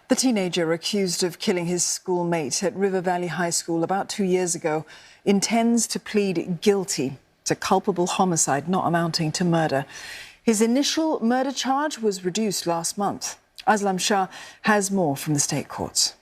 The teenager accused of killing his schoolmate at River Valley High School about 2 years ago intends to plead guilty to culpable homicide not amounting to murder. His initial murder charge was reduced last month. Aslam Shah has more from the state courts.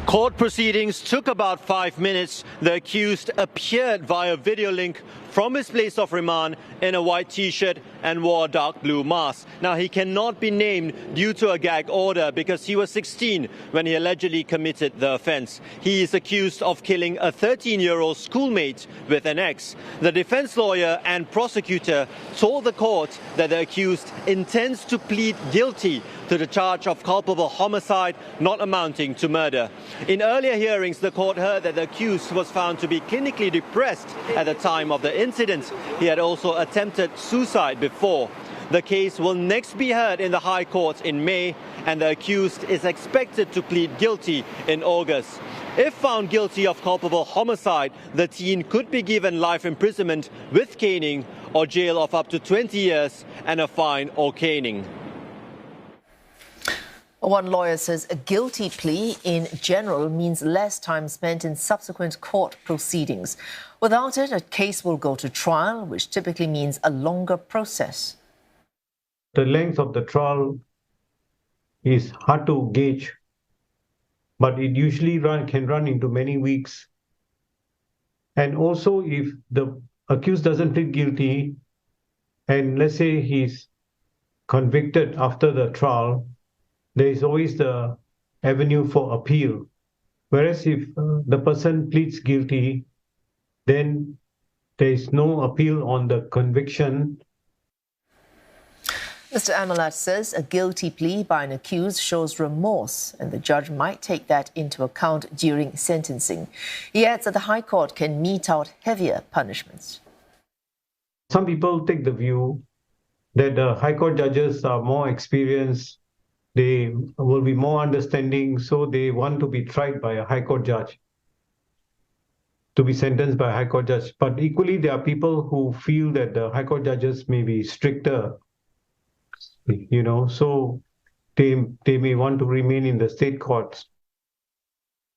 Court proceedings took about 5 minutes. The accused appeared via video link from his place of remand in a white t-shirt and wore a dark blue mask. Now, he cannot be named due to a gag order because he was 16 when he allegedly committed the offense. He is accused of killing a 13-year-old schoolmate with an axe. The defense lawyer and prosecutor told the court that the accused intends to plead guilty to the charge of culpable homicide not amounting to murder. In earlier hearings, the court heard that the accused was found to be clinically depressed at the time of the incident. He had also attempted suicide before. The case will next be heard in the High Court in May, and the accused is expected to plead guilty in August. If found guilty of culpable homicide, the teen could be given life imprisonment with caning or jail of up to 20 years and a fine or caning. One lawyer says a guilty plea in general means less time spent in subsequent court proceedings. Without it, a case will go to trial, which typically means a longer process. The length of the trial is hard to gauge, but it usually can run into many weeks. And also, if the accused doesn't plead guilty, and let's say he's convicted after the trial, there is always the avenue for appeal. Whereas if the person pleads guilty, then there is no appeal on the conviction. Mr. Amalat says a guilty plea by an accused shows remorse, and the judge might take that into account during sentencing. He adds that the High Court can mete out heavier punishments. Some people take the view that the High Court judges are more experienced, they will be more understanding, so they want to be tried by a High Court judge, to be sentenced by a High Court judge. But equally, there are people who feel that the High Court judges may be stricter, so they may want to remain in the state courts.